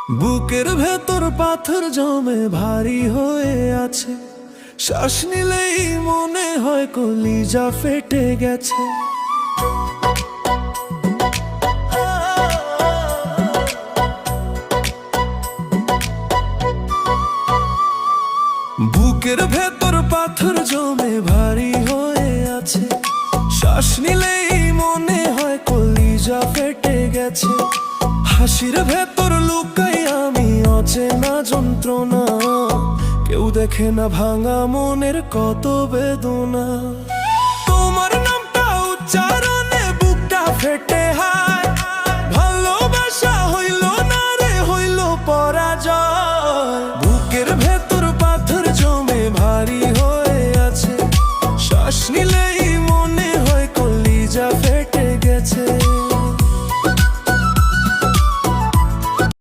বুকের ভেতর পাথর জমে ভারী হয়ে আছে, শ্বাস নিলেই মনে হয় কলিজা ফেটে গেছে। বুকের ভেতর পাথর জমে ভারী হয়ে আছে, শ্বাস নিলেই মনে হয় কলিজা ফেটে গেছে। হাসির ভেতর লুকাই আমি অচেনা যন্ত্রণা, কেউ দেখে না ভাঙা মনের কত বেদনা। তোমার নামটা উচ্চারণে বুকটা ফেটে হায়, ভালোবাসা হইল